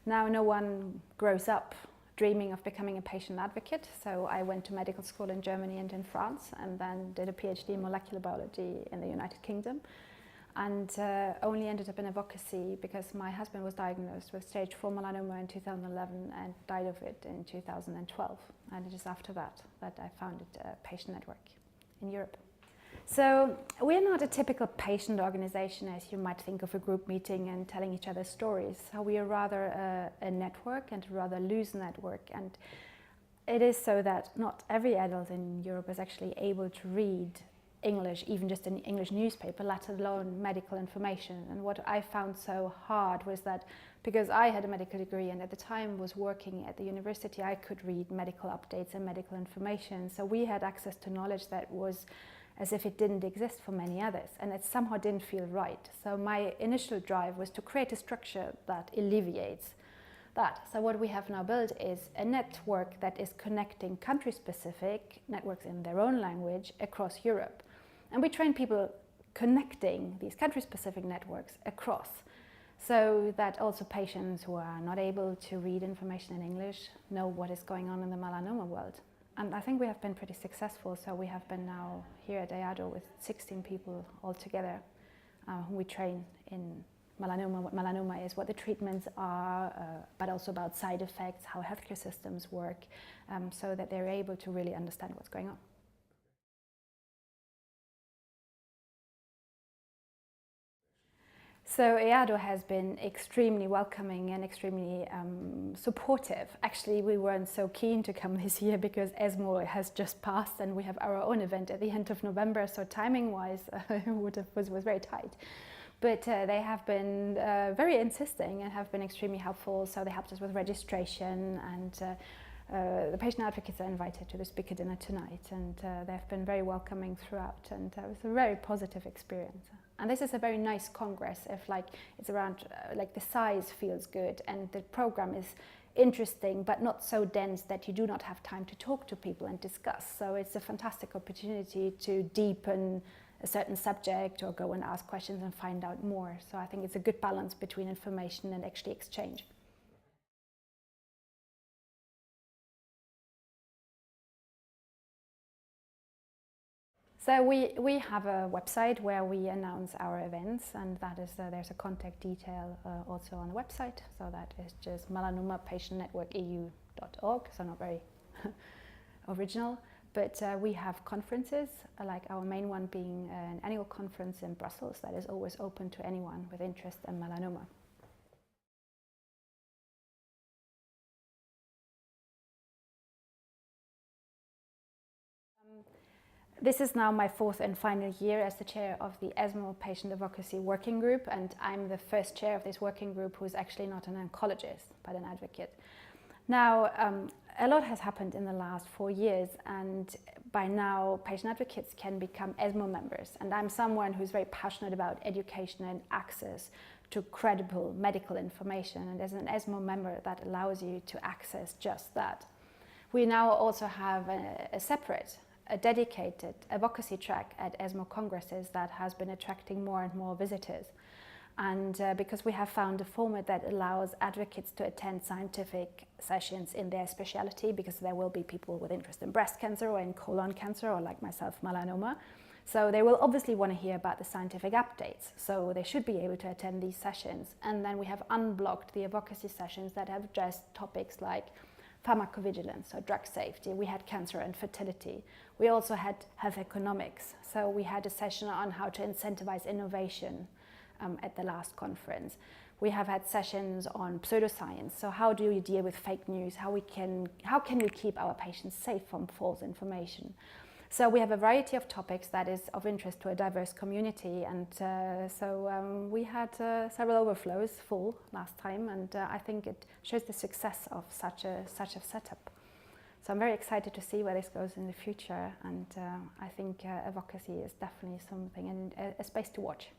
Now, no one grows up dreaming of becoming a patient advocate, so I went to medical school in Germany and in France, and then did a PhD in molecular biology in the United Kingdom, and only ended up in advocacy because my husband was diagnosed with stage 4 melanoma in 2011 and died of it in 2012, and it is after that that I founded a patient network in Europe. So we're not a typical patient organization as you might think of a group meeting and telling each other stories. So we are rather a network, and a rather loose network, and it is so that not every adult in Europe is actually able to read English, even just an English newspaper, let alone medical information. And what I found so hard was that because I had a medical degree and at the time was working at the university, I could read medical updates and medical information. So we had access to knowledge that was as if it didn't exist for many others, and it somehow didn't feel right. So my initial drive was to create a structure that alleviates that. So what we have now built is a network that is connecting country-specific networks in their own language across Europe. And we train people connecting these country-specific networks across, so that also patients who are not able to read information in English know what is going on in the melanoma world. And I think we have been pretty successful. So we have been now here at EADO with 16 people altogether who we train in melanoma, what melanoma is, what the treatments are, but also about side effects, how healthcare systems work, so that they're able to really understand what's going on. So EADO has been extremely welcoming and extremely supportive. Actually, we weren't so keen to come this year because ESMO has just passed and we have our own event at the end of November, so timing-wise was very tight. But they have been very insisting and have been extremely helpful, so they helped us with registration, and the patient advocates are invited to the speaker dinner tonight, and they've been very welcoming throughout, and it was a very positive experience. And this is a very nice congress. If it's around the size feels good and the program is interesting but not so dense that you do not have time to talk to people and discuss. So it's a fantastic opportunity to deepen a certain subject or go and ask questions and find out more. So I think it's a good balance between information and actually exchange. So we have a website where we announce our events, and that is there's a contact detail also on the website. So that is just Melanoma Patient Network EU.org. So not very original, but we have conferences, like our main one being an annual conference in Brussels that is always open to anyone with interest in melanoma. This is now my 4th and final year as the chair of the ESMO Patient Advocacy Working Group, and I'm the first chair of this working group who is actually not an oncologist, but an advocate. Now, a lot has happened in the last 4 years, and by now patient advocates can become ESMO members, and I'm someone who's very passionate about education and access to credible medical information, and as an ESMO member that allows you to access just that. We now also have a dedicated advocacy track at ESMO congresses that has been attracting more and more visitors. And because we have found a format that allows advocates to attend scientific sessions in their specialty, because there will be people with interest in breast cancer or in colon cancer, or like myself, melanoma. So they will obviously want to hear about the scientific updates. So they should be able to attend these sessions. And then we have unblocked the advocacy sessions that have addressed topics like pharmacovigilance, so drug safety. We had cancer and fertility. We also had health economics. So we had a session on how to incentivize innovation at the last conference. We have had sessions on pseudoscience. So how do you deal with fake news? How can we keep our patients safe from false information? So we have a variety of topics that is of interest to a diverse community, and we had several overflows full last time, and I think it shows the success of such a setup. So I'm very excited to see where this goes in the future, and I think advocacy is definitely something and a space to watch.